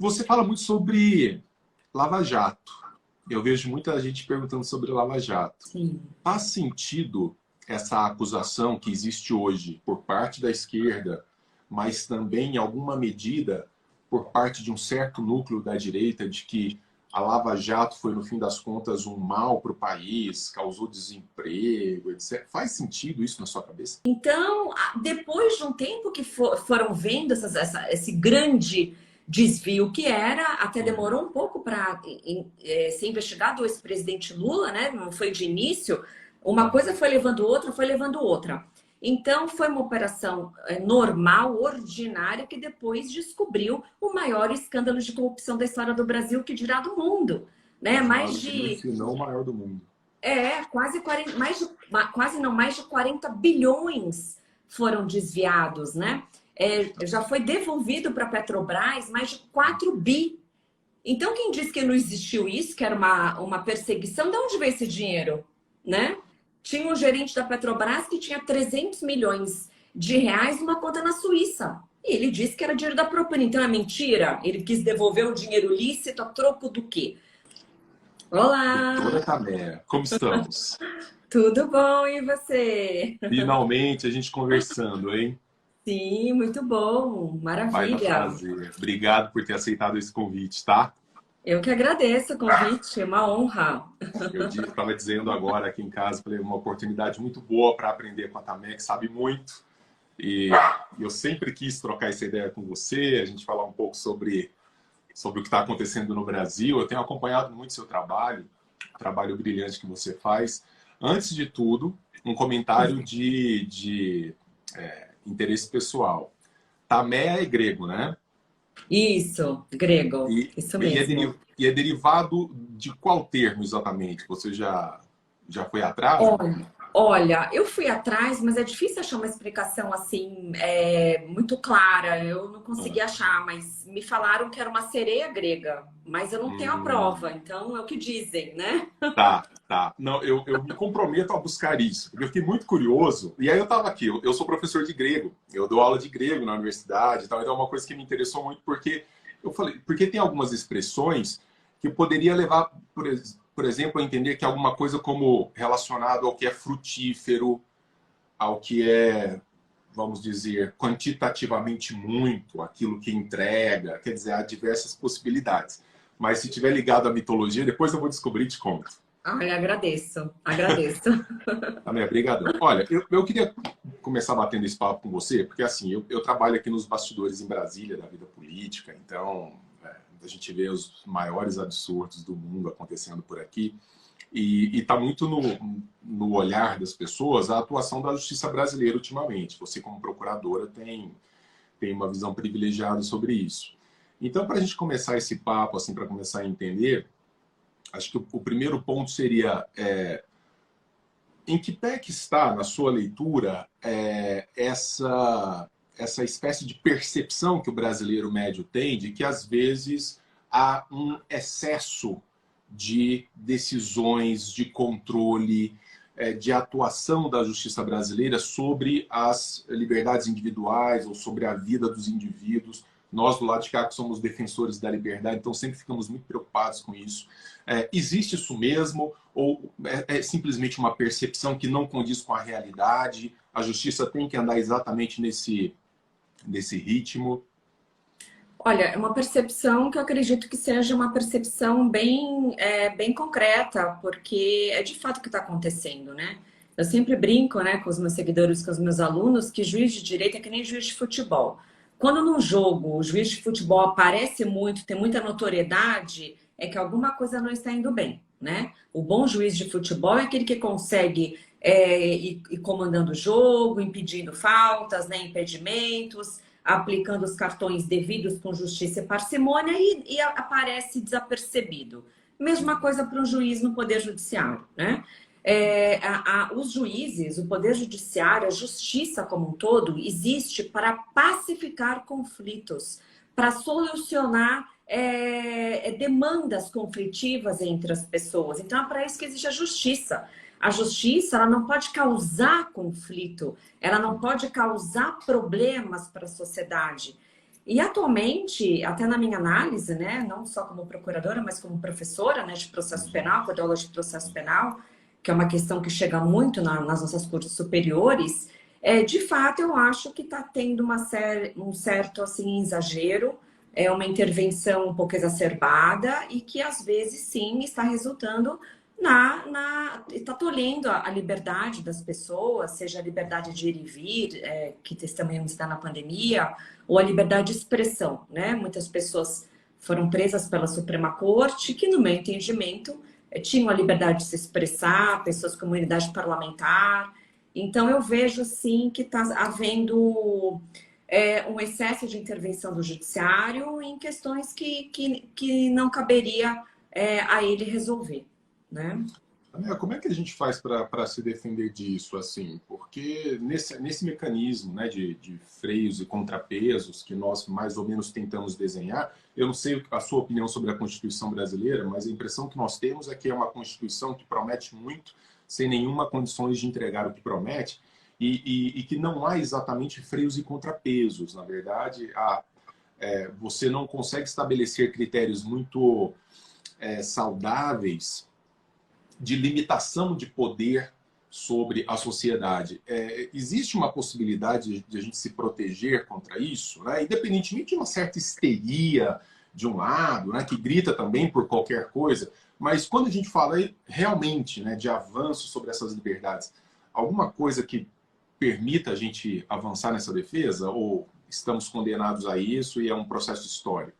Você fala muito sobre Lava Jato. Eu vejo muita gente perguntando sobre Lava Jato. Sim. Faz sentido essa acusação que existe hoje por parte da esquerda, mas também, em alguma medida, por parte de um certo núcleo da direita, de que a Lava Jato foi, no fim das contas, um mal para o país, causou desemprego, etc. Faz sentido isso na sua cabeça? Então, depois de um tempo que foram vendo esse grande desvio que era, até Uhum. demorou um pouco para ser investigado o ex-presidente Lula, né? Não foi de início. Uma coisa foi levando outra, foi levando outra. Então, foi uma operação normal, ordinária, que depois descobriu o maior escândalo de corrupção da história do Brasil, que dirá do mundo. Né? Um dos Mais maiores do mundo, de se não o maior do mundo. quase 40, mais de 40 bilhões foram desviados, né? Já foi devolvido para a Petrobras mais de 4 bi. Então, quem disse que não existiu isso, que era uma perseguição, de onde veio esse dinheiro, né? Tinha um gerente da Petrobras que tinha 300 milhões de reais numa conta na Suíça. E ele disse que era dinheiro da propina. Então, é mentira? Ele quis devolver o dinheiro lícito a troco do quê? Olá! Doutora Tamé, como estamos? Tudo bom, e você? Finalmente a gente conversando, hein? Sim, muito bom, Baita maravilha. prazer. Obrigado por ter aceitado esse convite, tá? Eu que agradeço o convite, é uma honra. Eu estava dizendo agora aqui em casa, falei, uma oportunidade muito boa para aprender com a Tamé, que sabe muito. E eu sempre quis trocar essa ideia com você, a gente falar um pouco sobre o que está acontecendo no Brasil. Eu tenho acompanhado muito seu trabalho, o trabalho brilhante que você faz. Antes de tudo, um comentário de interesse pessoal. Tamé é grego, né? Isso, grego, E, isso e, é, mesmo. e é derivado de qual termo exatamente? Você já foi atrás? Olha, eu fui atrás, mas é difícil achar uma explicação assim, muito clara. Eu não consegui Ah, achar, mas me falaram que era uma sereia grega, mas eu não tenho a hum, prova, então é o que dizem, né? tá, tá. Não, eu me comprometo a buscar isso, porque eu fiquei muito curioso. E aí eu estava aqui, eu sou professor de grego, eu dou aula de grego na universidade e tal, então é uma coisa que me interessou muito, porque eu falei, porque tem algumas expressões que poderia levar, por exemplo, a entender que alguma coisa como relacionado ao que é frutífero, ao que é, vamos dizer, quantitativamente muito, aquilo que entrega, quer dizer, há diversas possibilidades. Mas se tiver ligado à mitologia, depois eu vou descobrir e te conto. Ai, agradeço, agradeço. Amém, obrigadão. Olha, eu queria começar batendo esse papo com você, porque assim, eu trabalho aqui nos bastidores em Brasília da vida política, então a gente vê os maiores absurdos do mundo acontecendo por aqui. E está muito no olhar das pessoas a atuação da justiça brasileira ultimamente. Você, como procuradora, tem uma visão privilegiada sobre isso. Então, para a gente começar esse papo, assim, para começar a entender, acho que o primeiro ponto seria em que pé que está, na sua leitura, essa espécie de percepção que o brasileiro médio tem de que, às vezes, há um excesso de decisões, de controle, de atuação da justiça brasileira sobre as liberdades individuais ou sobre a vida dos indivíduos. Nós, do lado de cá, que somos defensores da liberdade, então sempre ficamos muito preocupados com isso. Existe isso mesmo? Ou é simplesmente uma percepção que não condiz com a realidade? A justiça tem que andar exatamente nesse ritmo? Olha, é uma percepção que eu acredito que seja uma percepção bem concreta, porque é de fato o que está acontecendo, né? Eu sempre brinco, né, com os meus seguidores, com os meus alunos, que juiz de direito é que nem juiz de futebol. Quando num jogo o juiz de futebol aparece muito, tem muita notoriedade, é que alguma coisa não está indo bem, né? O bom juiz de futebol é aquele que consegue ir comandando o jogo, impedindo faltas, né, impedimentos, aplicando os cartões devidos com justiça e parcimônia e aparece desapercebido. Mesma coisa para um juiz no Poder Judiciário, né? Os juízes, o Poder Judiciário, a justiça como um todo, existe para pacificar conflitos, para solucionar demandas conflitivas entre as pessoas. Então, é para isso que existe a justiça. A justiça, ela não pode causar conflito, ela não pode causar problemas para a sociedade. E atualmente, até na minha análise, né, não só como procuradora, mas como professora, né, de processo penal, que eu dou aula de processo penal, que é uma questão que chega muito nas nossas cursos superiores, de fato eu acho que está tendo um certo assim, exagero, uma intervenção um pouco exacerbada e que às vezes sim está resultando está tolhendo a liberdade das pessoas, seja a liberdade de ir e vir, que também está na pandemia, ou a liberdade de expressão, né? Muitas pessoas foram presas pela Suprema Corte, que no meu entendimento tinham a liberdade de se expressar, pessoas com imunidade parlamentar. Então eu vejo sim que está havendo um excesso de intervenção do judiciário em questões que não caberia a ele resolver. Né? Como é que a gente faz para se defender disso, assim? Porque nesse mecanismo, né, de freios e contrapesos que nós mais ou menos tentamos desenhar, eu não sei a sua opinião sobre a Constituição brasileira, mas a impressão que nós temos é que é uma Constituição que promete muito, sem nenhuma condições de entregar o que promete, e que não há exatamente freios e contrapesos. Na verdade, você não consegue estabelecer critérios muito saudáveis de limitação de poder sobre a sociedade. Existe uma possibilidade de a gente se proteger contra isso, né? Independentemente de uma certa histeria de um lado, né, que grita também por qualquer coisa, mas quando a gente fala realmente, né, de avanço sobre essas liberdades, alguma coisa que permita a gente avançar nessa defesa, ou estamos condenados a isso e é um processo histórico?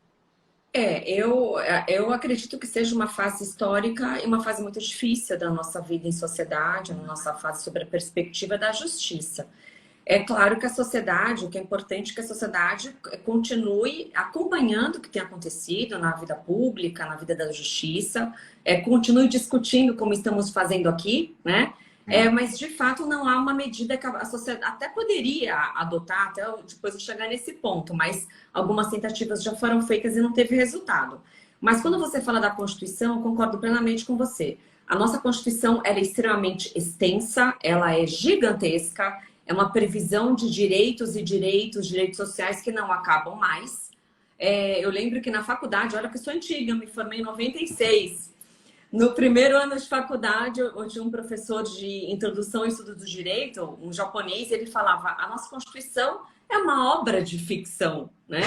Eu acredito que seja uma fase histórica e uma fase muito difícil da nossa vida em sociedade, a nossa fase sobre a perspectiva da justiça. É claro que a sociedade, o que é importante é que a sociedade continue acompanhando o que tem acontecido na vida pública, na vida da justiça, continue discutindo como estamos fazendo aqui, né? Mas, de fato, não há uma medida que a sociedade até poderia adotar, até depois de chegar nesse ponto, mas algumas tentativas já foram feitas e não teve resultado. Mas quando você fala da Constituição, eu concordo plenamente com você. A nossa Constituição ela é extremamente extensa, ela é gigantesca, é uma previsão de direitos sociais que não acabam mais. Eu lembro que na faculdade, olha que eu sou antiga, eu me formei em 96. No primeiro ano de faculdade, eu tinha um professor de introdução ao estudo do direito, um japonês, e ele falava: a nossa Constituição é uma obra de ficção, né?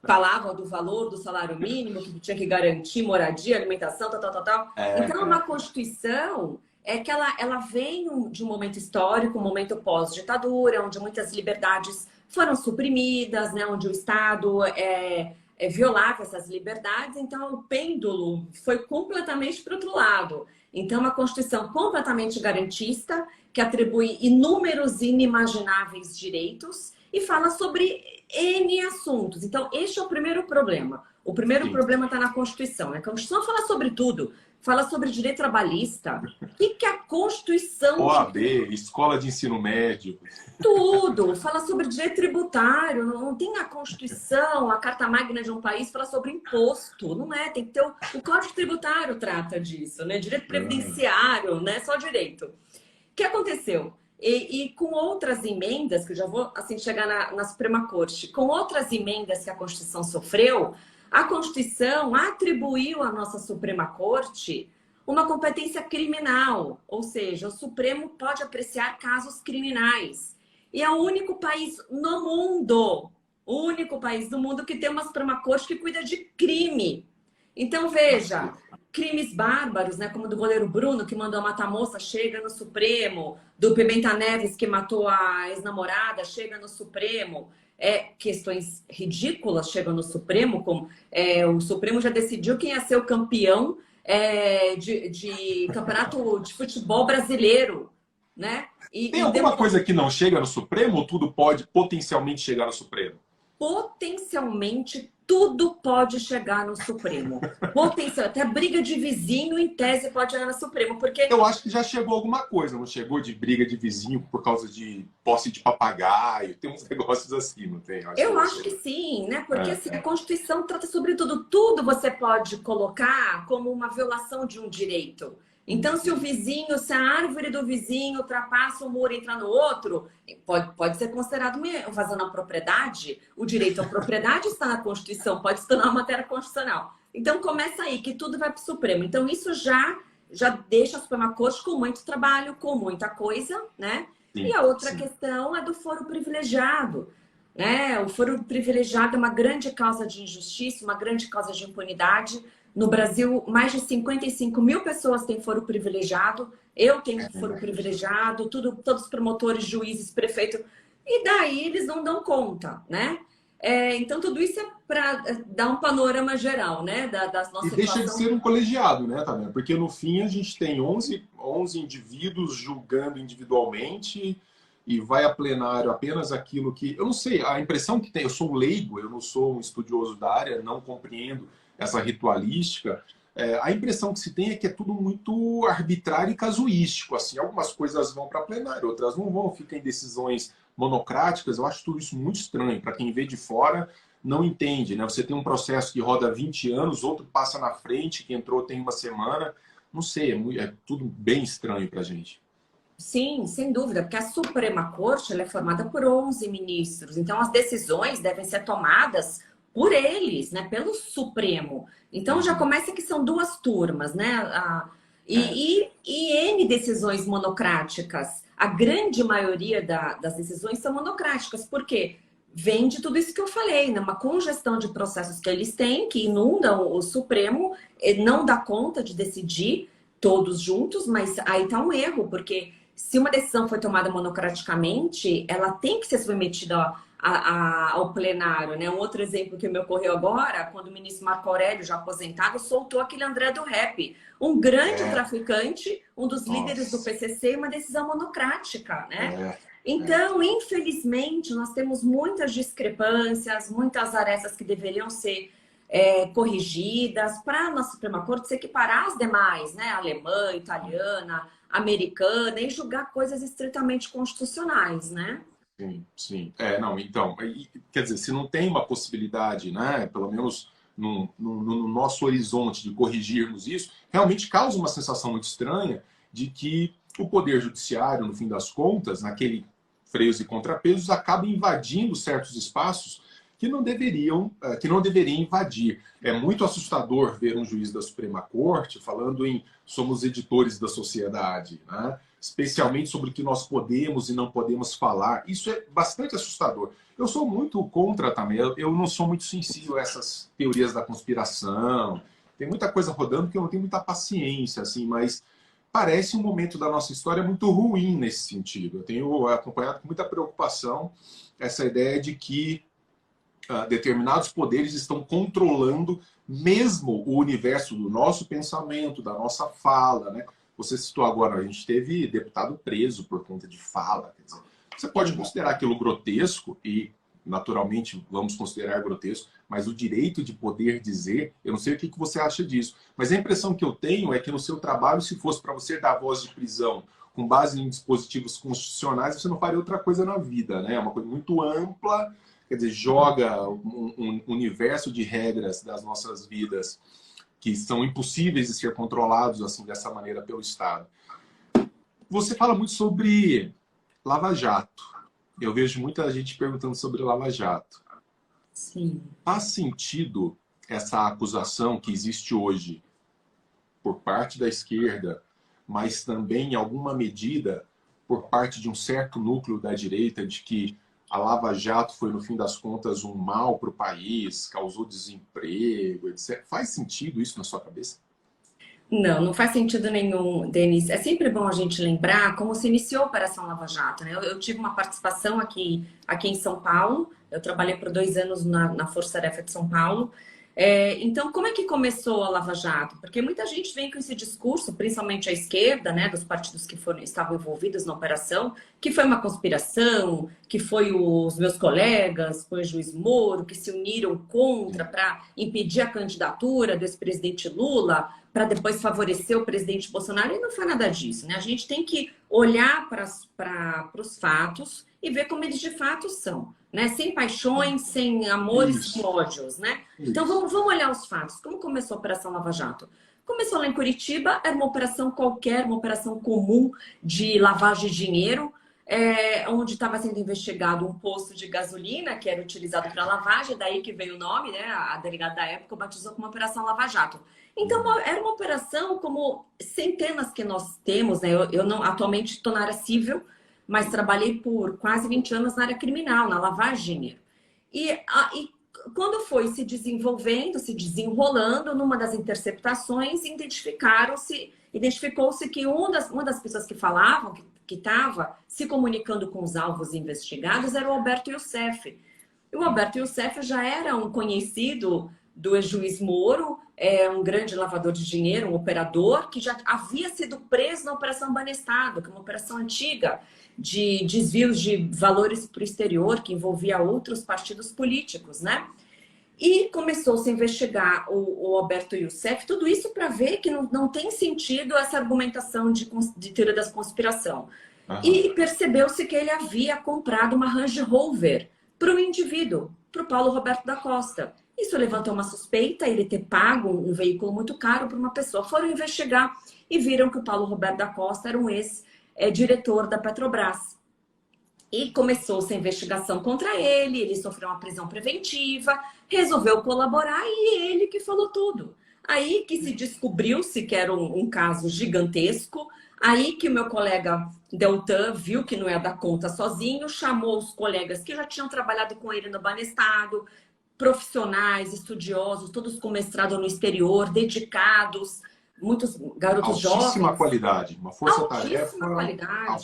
Falava do valor do salário mínimo, que tinha que garantir moradia, alimentação, tal. Então, é uma Constituição que ela vem de um momento histórico, um momento pós-ditadura, onde muitas liberdades foram suprimidas, né? Onde o Estado violava essas liberdades, então o pêndulo foi completamente para o outro lado. Então, uma Constituição completamente garantista, que atribui inúmeros e inimagináveis direitos e fala sobre N assuntos. Então, este é o primeiro problema. O primeiro problema está na Constituição. A Constituição fala sobre tudo. Fala sobre direito trabalhista. O que a Constituição... OAB, escola de ensino médio. Tudo. Fala sobre direito tributário. Não tem a Constituição, a Carta Magna de um país, fala sobre imposto. Não é. Tem que ter o Código Tributário trata disso, né? Direito previdenciário, não é só direito. O que aconteceu? E com outras emendas, que eu já vou assim, chegar na Suprema Corte, com outras emendas que a Constituição sofreu, a Constituição atribuiu à nossa Suprema Corte uma competência criminal, ou seja, o Supremo pode apreciar casos criminais. E é o único país no mundo, o único país do mundo que tem uma Suprema Corte que cuida de crime. Então, veja, crimes bárbaros, né, como do goleiro Bruno, que mandou matar a moça, chega no Supremo, do Pimenta Neves, que matou a ex-namorada, chega no Supremo. Questões ridículas chegam no Supremo, como o Supremo já decidiu quem ia ser o campeão de campeonato de futebol brasileiro, né? Tem alguma coisa que não chega no Supremo ou tudo pode potencialmente chegar no Supremo? Potencialmente tudo pode chegar no Supremo. Até briga de vizinho, em tese, pode chegar no Supremo. Porque eu acho que já chegou alguma coisa, não chegou de briga de vizinho por causa de posse de papagaio? Tem uns negócios assim, não tem? Eu acho que sim, né? Porque assim, a Constituição trata sobre tudo. Tudo você pode colocar como uma violação de um direito. Então, se o vizinho, se a árvore do vizinho ultrapassa o muro e entra no outro, pode ser considerado uma invasão na propriedade. O direito à propriedade está na Constituição, pode se tornar uma matéria constitucional. Então, começa aí, que tudo vai para o Supremo. Então, isso já deixa a Suprema Corte com muito trabalho, com muita coisa, né? Sim, E a outra sim. questão é do foro privilegiado, né? O foro privilegiado é uma grande causa de injustiça, uma grande causa de impunidade. No Brasil, mais de 55 mil pessoas têm foro privilegiado. Eu tenho foro privilegiado, todos os promotores, juízes, prefeitos. E daí eles não dão conta, né? Então, tudo isso é para dar um panorama geral, né? Da E nossa deixa de situação. ser um colegiado, né, tá vendo? Porque no fim a gente tem 11 indivíduos julgando individualmente e vai a plenário apenas aquilo que... Eu não sei, a impressão que tem... Eu sou um leigo, eu não sou um estudioso da área, não compreendo essa ritualística. A impressão que se tem é que é tudo muito arbitrário e casuístico. Assim, algumas coisas vão para plenário, outras não vão, ficam em decisões monocráticas. Eu acho tudo isso muito estranho. Para quem vê de fora, não entende, né? Você tem um processo que roda 20 anos, outro passa na frente, que entrou tem uma semana. Não sei, é tudo bem estranho para a gente. Sim, sem dúvida, porque a Suprema Corte ela é formada por 11 ministros, então as decisões devem ser tomadas por eles, né, pelo Supremo. Então já começa que são duas turmas, né? E N decisões monocráticas. A grande maioria das decisões são monocráticas, porque vem de tudo isso que eu falei, né? Uma congestão de processos que eles têm, que inundam o Supremo, não dá conta de decidir todos juntos, mas aí está um erro, porque se uma decisão foi tomada monocraticamente, ela tem que ser submetida ao plenário, né? Um outro exemplo que me ocorreu agora, quando o ministro Marco Aurélio, já aposentado, soltou aquele André do Rap, um grande traficante, um dos líderes do Nossa. PCC, uma decisão monocrática, né? É, Então, infelizmente, nós temos muitas discrepâncias, muitas arestas que deveriam ser corrigidas para a nossa Suprema Corte se equiparar às demais, né? Alemã, italiana, americana, e julgar coisas estritamente constitucionais, né? sim, sim. Não, então, quer dizer, se não tem uma possibilidade, né, pelo menos no nosso horizonte de corrigirmos isso, realmente causa uma sensação muito estranha de que o Poder Judiciário, no fim das contas, naquele freios e contrapesos, acaba invadindo certos espaços que não deveriam invadir. É muito assustador ver um juiz da Suprema Corte falando em somos editores da sociedade, né? Especialmente sobre o que nós podemos e não podemos falar. Isso é bastante assustador. Eu sou muito contra também, eu não sou muito sensível a essas teorias da conspiração. Tem muita coisa rodando que eu não tenho muita paciência, assim, mas parece um momento da nossa história muito ruim nesse sentido. Eu tenho acompanhado com muita preocupação essa ideia de que determinados poderes estão controlando mesmo o universo do nosso pensamento, da nossa fala, né? Você citou agora, a gente teve deputado preso por conta de fala. Quer dizer, você pode considerar aquilo grotesco e, naturalmente, vamos considerar grotesco, mas o direito de poder dizer, eu não sei o que você acha disso, mas a impressão que eu tenho é que no seu trabalho, se fosse para você dar voz de prisão com base em dispositivos constitucionais, você não faria outra coisa na vida, né? É uma coisa muito ampla. Quer dizer, joga um universo de regras das nossas vidas que são impossíveis de ser controlados assim dessa maneira pelo Estado. Você fala muito sobre Lava Jato. Eu vejo muita gente perguntando sobre Lava Jato. Sim. Faz sentido essa acusação que existe hoje por parte da esquerda, mas também, em alguma medida, por parte de um certo núcleo da direita, de que a Lava Jato foi, no fim das contas, um mal para o país, causou desemprego, etc. Faz sentido isso na sua cabeça? Não, não faz sentido nenhum, Denis. É sempre bom a gente lembrar como se iniciou a Operação Lava Jato, né? Eu tive uma participação aqui em São Paulo, eu trabalhei por 2 anos na Força Tarefa de São Paulo. Então, como é que começou a Lava Jato? Porque muita gente vem com esse discurso, principalmente a esquerda, né, dos partidos que estavam envolvidos na operação, que foi uma conspiração, que foi os meus colegas, foi o juiz Moro, que se uniram contra para impedir a candidatura do ex-presidente Lula, para depois favorecer o presidente Bolsonaro, e não foi nada disso, né? A gente tem que olhar para os fatos e ver como eles de fato são, né? Sem paixões, sem amores, sem ódios, né? Então vamos olhar os fatos. Como começou a Operação Lava Jato? Começou lá em Curitiba, era uma operação qualquer, uma operação comum de lavagem de dinheiro, onde estava sendo investigado um posto de gasolina que era utilizado para lavagem, daí que veio o nome, né? A delegada da época batizou como Operação Lava Jato. Então, era uma operação como centenas que nós temos, né? Eu não, atualmente estou na área civil, mas trabalhei por quase 20 anos na área criminal, na lavagem de dinheiro. E quando foi se desenvolvendo, se desenrolando, numa das interceptações, identificou-se que uma das pessoas que falavam, que estava se comunicando com os alvos investigados, era o Alberto Youssef. E o Alberto Youssef já era um conhecido do ex-juiz Moro, um grande lavador de dinheiro, um operador, que já havia sido preso na Operação Banestado, que é uma operação antiga de desvios de valores para o exterior, que envolvia outros partidos políticos, né? E começou-se a investigar o Alberto Youssef, tudo isso para ver que não tem sentido essa argumentação de teoria da conspiração. E percebeu-se que ele havia comprado uma Range Rover para um indivíduo, para o Paulo Roberto da Costa. Isso levantou uma suspeita, ele ter pago um veículo muito caro para uma pessoa. Foram investigar e viram que o Paulo Roberto da Costa era um ex-diretor da Petrobras. E começou-se a investigação contra ele, ele sofreu uma prisão preventiva, resolveu colaborar e ele que falou tudo. Aí que se descobriu-se que era um caso gigantesco, aí que o meu colega Deltan viu que não ia dar conta sozinho, chamou os colegas que já tinham trabalhado com ele no Banestado, profissionais, estudiosos, todos com mestrado no exterior, dedicados, muitos garotos jovens. Altíssima qualidade, uma força-tarefa.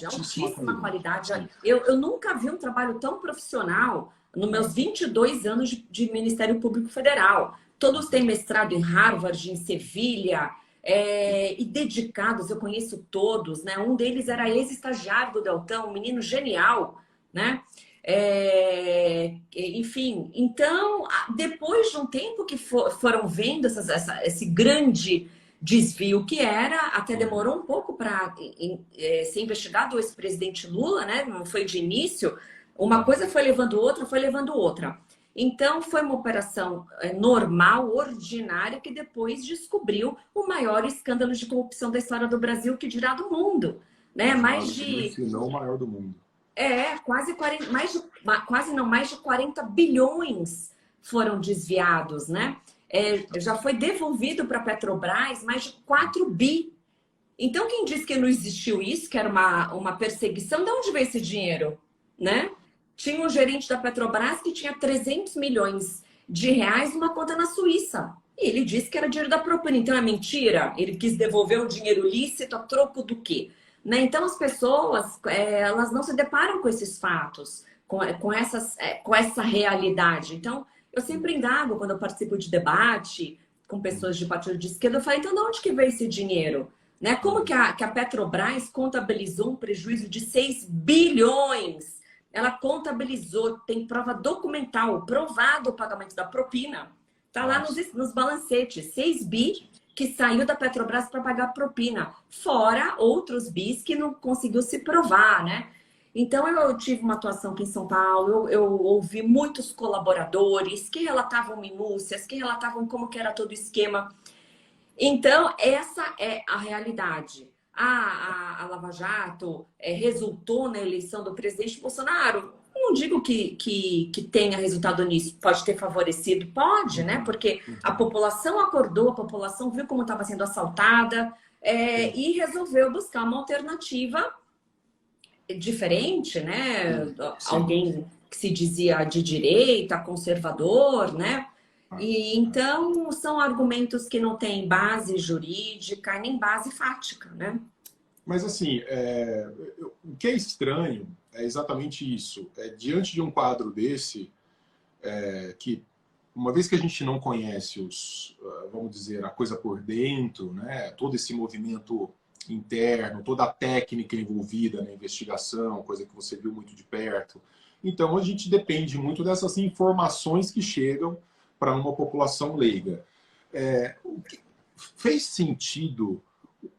Altíssima qualidade. Eu nunca vi um trabalho tão profissional nos meus 22 anos de Ministério Público Federal. Todos têm mestrado em Harvard, em Sevilha, e dedicados, eu conheço todos, né? Um deles era ex-estagiário do Deltan, um menino genial, né? Enfim, então, depois de um tempo que foram vendo esse grande desvio que era, até demorou um pouco para ser investigado o ex-presidente Lula, né? Não foi de início, uma coisa foi levando outra. Então, foi uma operação normal, ordinária, que depois descobriu o maior escândalo de corrupção da história do Brasil, que dirá do mundo, né? Mais de... Se não o maior do mundo. Mais de 40 bilhões foram desviados, né? Já foi devolvido para a Petrobras mais de 4 bi. Então, quem disse que não existiu isso, que era uma perseguição, de onde veio esse dinheiro, né? Tinha um gerente da Petrobras que tinha 300 milhões de reais numa conta na Suíça. E ele disse que era dinheiro da propina. Então, é mentira? Ele quis devolver um dinheiro lícito a troco do quê? Né? Então, as pessoas, elas não se deparam com esses fatos, com essa realidade. Então, eu sempre indago quando eu participo de debate com pessoas de partido de esquerda, eu falo, então, de onde que veio esse dinheiro? Né? Como que a Petrobras contabilizou um prejuízo de 6 bilhões? Ela contabilizou, tem prova documental, provado o pagamento da propina. Está lá nos balancetes, 6 bi que saiu da Petrobras para pagar propina, fora outros bis que não conseguiu se provar, né? Então, eu tive uma atuação aqui em São Paulo, eu ouvi muitos colaboradores que relatavam minúcias, que relatavam como que era todo o esquema. Então, essa é a realidade. A Lava Jato resultou na eleição do presidente Bolsonaro. Não digo que tenha resultado nisso, pode ter favorecido, pode, né? Porque a população acordou, a população viu como estava sendo assaltada e resolveu buscar uma alternativa diferente, né? Sim. Alguém que se dizia de direita, conservador, né? E então são argumentos que não têm base jurídica nem base fática, né? Mas assim, o que é estranho é exatamente isso. Diante de um quadro desse, que uma vez que a gente não conhece vamos dizer, a coisa por dentro, né? Todo esse movimento interno, toda a técnica envolvida na investigação, coisa que você viu muito de perto. Então a gente depende muito dessas informações que chegam para uma população leiga. fez sentido...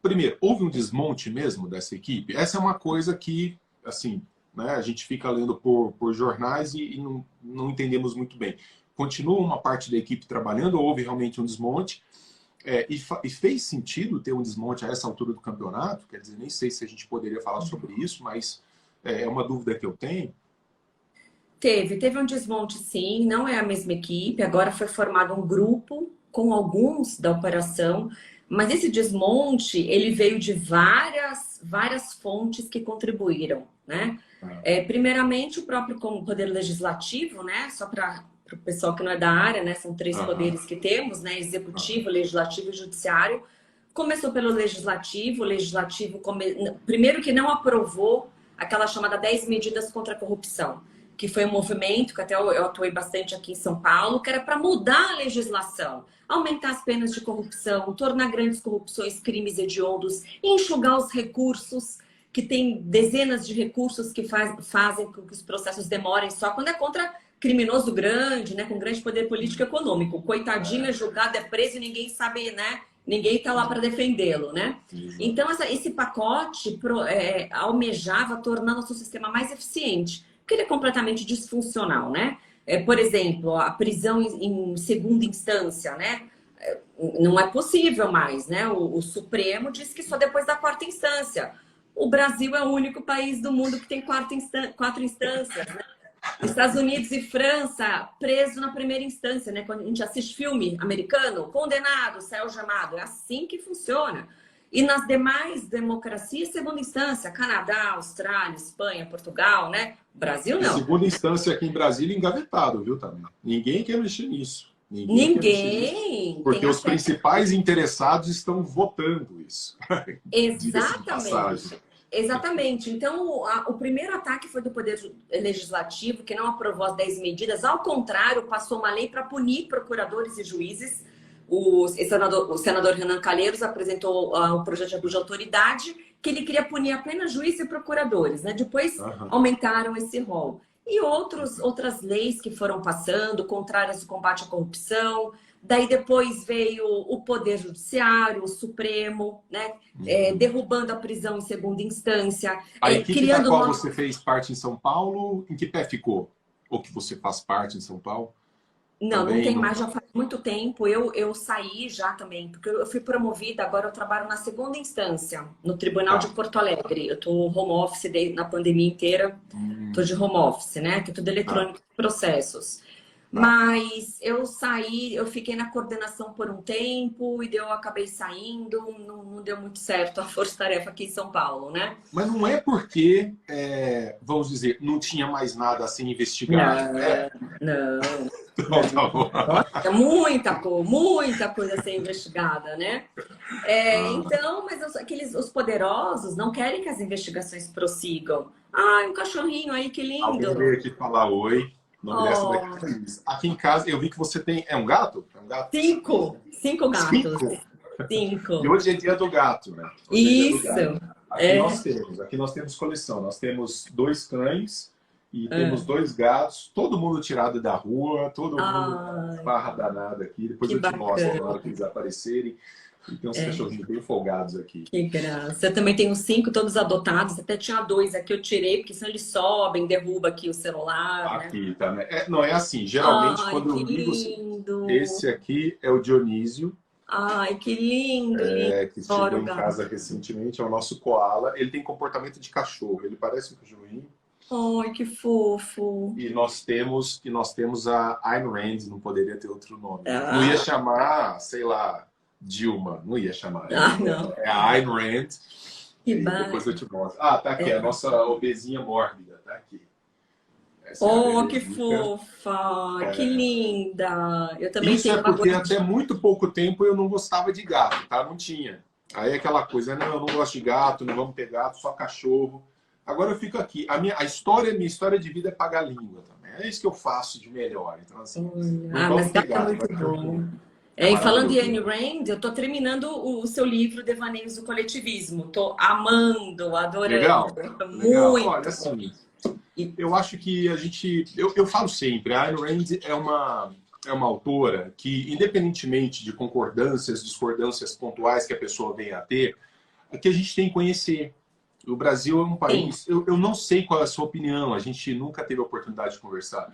Primeiro, houve um desmonte mesmo dessa equipe? Essa é uma coisa que, assim, né, a gente fica lendo por jornais e não entendemos muito bem. Continua uma parte da equipe trabalhando ou houve realmente um desmonte? E fez sentido ter um desmonte a essa altura do campeonato? Quer dizer, nem sei se a gente poderia falar sobre isso, mas é uma dúvida que eu tenho. Teve um desmonte, sim, não é a mesma equipe. Agora foi formado um grupo com alguns da operação, mas esse desmonte ele veio de várias fontes que contribuíram, né? Primeiramente, o próprio Poder Legislativo, né? Só para o pessoal que não é da área, né? São três poderes que temos, né? Executivo, Legislativo e Judiciário. Começou pelo Legislativo. O Legislativo, primeiro que não aprovou aquela chamada 10 medidas contra a corrupção, que foi um movimento que até eu atuei bastante aqui em São Paulo, que era para mudar a legislação, aumentar as penas de corrupção, tornar grandes corrupções crimes hediondos, enxugar os recursos, que tem dezenas de recursos que fazem com que os processos demorem só quando é contra criminoso grande, né, com grande poder político e econômico. Coitadinho é julgado, é preso e ninguém sabe, né? Ninguém está lá para defendê-lo, né? Então, esse pacote almejava tornar nosso sistema mais eficiente, porque ele é completamente disfuncional, né? Por exemplo, a prisão em segunda instância, né? Não é possível mais, né? O Supremo diz que só depois da quarta instância. O Brasil é o único país do mundo que tem quatro instâncias, né? Estados Unidos e França, preso na primeira instância, né? Quando a gente assiste filme americano, condenado, sai algemado. É assim que funciona. E nas demais democracias, segunda instância, Canadá, Austrália, Espanha, Portugal, né? Brasil não. Segunda instância aqui em Brasília, engavetado, viu, também. Ninguém quer mexer nisso. Ninguém. Porque os principais interessados estão votando isso. Exatamente. Exatamente. Então, o primeiro ataque foi do Poder Legislativo, que não aprovou as 10 medidas. Ao contrário, passou uma lei para punir procuradores e juízes. O senador Renan Calheiros apresentou um projeto de abuso de autoridade que ele queria punir apenas juízes e procuradores, né? Depois aumentaram esse rol. E outras leis que foram passando, contrárias ao combate à corrupção. Daí depois veio o Poder Judiciário, o Supremo, né? Derrubando a prisão em segunda instância. A equipe da qual você fez parte em São Paulo, em que pé ficou? Ou que você faz parte em São Paulo? Não, também não tem mais, já faz muito tempo. Eu saí já também, porque eu fui promovida, agora eu trabalho na segunda instância, no Tribunal de Porto Alegre. Eu estou home office na pandemia inteira, estou de home office, né? Que é tudo eletrônico, processos. Mas eu saí, eu fiquei na coordenação por um tempo e eu acabei saindo, não deu muito certo a força-tarefa aqui em São Paulo, né? Mas não é porque, vamos dizer, não tinha mais nada a ser investigado. Não. Muita coisa a ser investigada, né? Então, mas os poderosos não querem que as investigações prossigam. Um cachorrinho aí, que lindo. Alguém veio aqui falar oi. O nome dessa daqui é Luiz. Aqui em casa, eu vi que você tem... É um gato? É um gato? Cinco gatos. Cinco. E hoje é dia do gato, né? Isso. Aqui nós temos coleção. Nós temos 2 cães e temos 2 gatos. Todo mundo tirado da rua, todo mundo farra danada aqui. Depois eu te mostro na hora que eles aparecerem. E tem uns cachorrinhos bem folgados aqui. Que graça. Eu também tenho 5, todos adotados. Até tinha 2 aqui, eu tirei, porque senão eles sobem, derruba aqui o celular. Aqui, né? Tá, né? Não, é assim. Geralmente, quando eu ligo... Esse aqui é o Dionísio. Ai, que lindo. Que chegou em casa recentemente. É o nosso koala. Ele tem comportamento de cachorro. Ele parece um cachorrinho. Ai, que fofo. E nós temos a Ayn Rand. Não poderia ter outro nome. Não ia chamar, sei lá... Dilma, não ia chamar. Não. É a Ayn Rand. Que depois eu te mostro. Tá aqui, a nossa obesinha mórbida, tá aqui. Que fofa, que linda. Eu também Isso tenho porque até muito pouco tempo eu não gostava de gato, tá? Não tinha. Aí aquela coisa, não, eu não gosto de gato, não vamos ter gato, só cachorro. Agora eu fico aqui. Minha história de vida é pagar língua também. É isso que eu faço de melhor. Então, assim, mas gato é muito bom. E falando de Ayn Rand, eu estou terminando o seu livro Devaneios do Coletivismo. Estou amando, adorando. Legal. Muito. Olha, assim, eu acho que a gente... Eu falo sempre, a Ayn Rand é uma é uma autora que, independentemente de concordâncias, discordâncias pontuais que a pessoa venha a ter, que a gente tem que conhecer. O Brasil é um Sim, país... Eu não sei qual é a sua opinião, a gente nunca teve a oportunidade de conversar,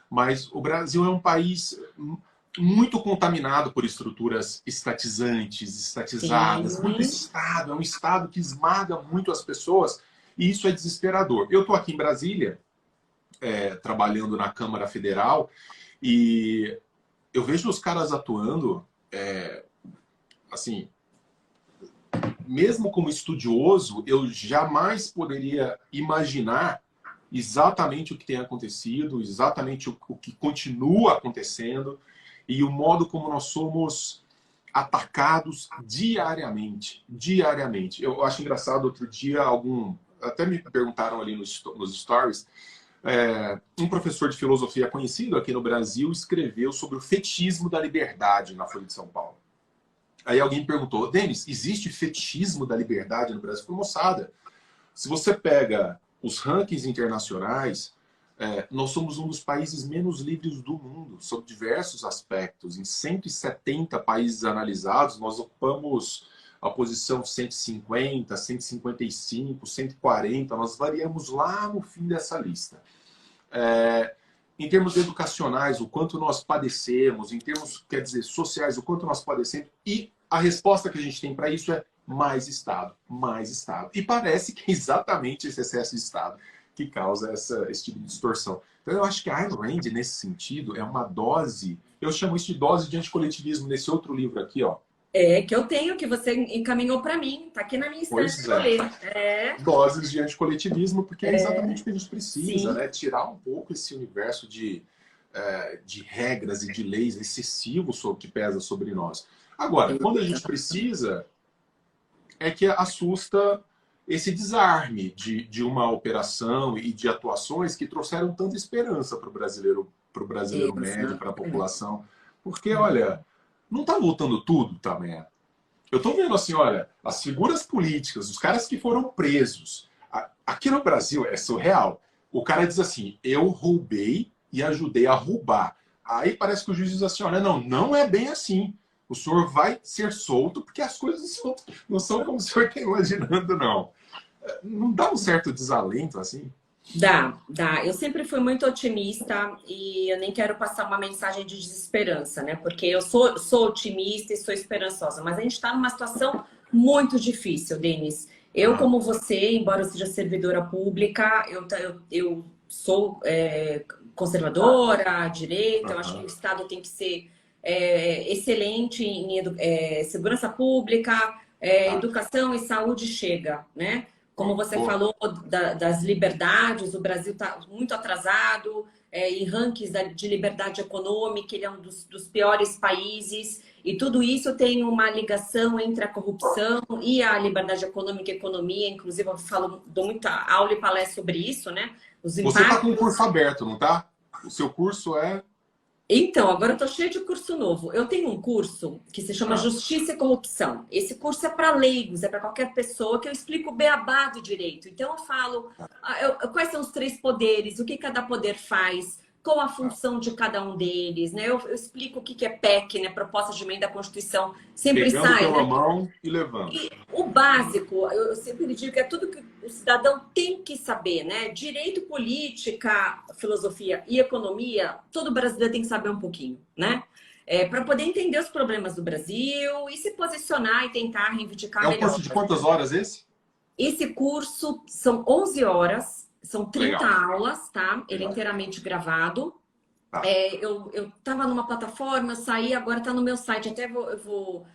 mas o Brasil é um país muito contaminado por estruturas estatizantes, estatizadas, muito sim, Estado. É um Estado que esmaga muito as pessoas e isso é desesperador. Eu estou aqui em Brasília, trabalhando na Câmara Federal, e eu vejo os caras atuando, assim, mesmo como estudioso, eu jamais poderia imaginar exatamente o que tem acontecido, exatamente o que continua acontecendo e o modo como nós somos atacados diariamente. Diariamente. Eu acho engraçado, outro dia, até me perguntaram ali nos stories, um professor de filosofia conhecido aqui no Brasil escreveu sobre o fetichismo da liberdade na Folha de São Paulo. Aí alguém perguntou, Denis, existe fetichismo da liberdade no Brasil? Falei, moçada, se você pega os rankings internacionais, nós somos um dos países menos livres do mundo, sob diversos aspectos. Em 170 países analisados, nós ocupamos a posição 150, 155, 140, nós variamos lá no fim dessa lista. Em termos educacionais, o quanto nós padecemos, em termos, quer dizer, sociais, o quanto nós padecemos, e a resposta que a gente tem para isso é mais Estado, mais Estado. E parece que é exatamente esse excesso de Estado que causa esse tipo de distorção. Então eu acho que a Ayn Rand, nesse sentido, é uma dose, eu chamo isso de dose de anticoletivismo, nesse outro livro aqui, ó. que eu tenho, que você encaminhou para mim, tá aqui na minha estante Pois para eu é. ler. Doses de anticoletivismo, porque é exatamente o que a gente precisa, Sim, né? Tirar um pouco esse universo de regras e de leis excessivos que pesa sobre nós. Agora, quando a gente precisa, é que assusta esse desarme de uma operação e de atuações que trouxeram tanta esperança para o brasileiro médio, para a exatamente. população. Porque, olha, não está voltando tudo também. Eu estou vendo assim, olha, as figuras políticas, os caras que foram presos. Aqui no Brasil é surreal. O cara diz assim, eu roubei e ajudei a roubar. Aí parece que o juiz diz assim, olha, não é bem assim. O senhor vai ser solto porque as coisas não são como o senhor está imaginando, não. Não dá um certo desalento assim? Dá. Eu sempre fui muito otimista e eu nem quero passar uma mensagem de desesperança, né? Porque eu sou otimista e sou esperançosa, mas a gente está numa situação muito difícil, Denis. Eu, Ah, como você, embora eu seja servidora pública, eu sou conservadora, à direita, eu acho que o aham, Estado tem que ser excelente em segurança pública, tá. educação e saúde chega, né? Como você Pô, falou das liberdades, o Brasil está muito atrasado em rankings de liberdade econômica, ele é um dos piores países, e tudo isso tem uma ligação entre a corrupção e a liberdade econômica e economia. Inclusive, eu dou muita aula e palestra sobre isso, né? Os você está com um impactos. curso aberto, não tá? O seu curso é... Então, agora eu estou cheia de curso novo. Eu tenho um curso que se chama Ah, Justiça e Corrupção. Esse curso é para leigos, é para qualquer pessoa, que eu explico o beabá do direito. Então, eu falo quais são os três poderes, o que cada poder faz, qual a tá. função de cada um deles, né? Eu explico o que é PEC, né? Proposta de Emenda à Constituição. Sempre Pegando sai, pela né? mão e levando. E o básico, eu sempre digo que é tudo que o cidadão tem que saber, né? Direito, política, filosofia e economia, todo brasileiro tem que saber um pouquinho, né? Para poder entender os problemas do Brasil e se posicionar e tentar reivindicar É um melhor. curso de quantas horas esse? Esse curso são 11 horas, são 30 Legal, aulas, tá? Ele é legal. inteiramente gravado. Tá. Eu estava numa plataforma, eu saí, agora está no meu site. Até eu vou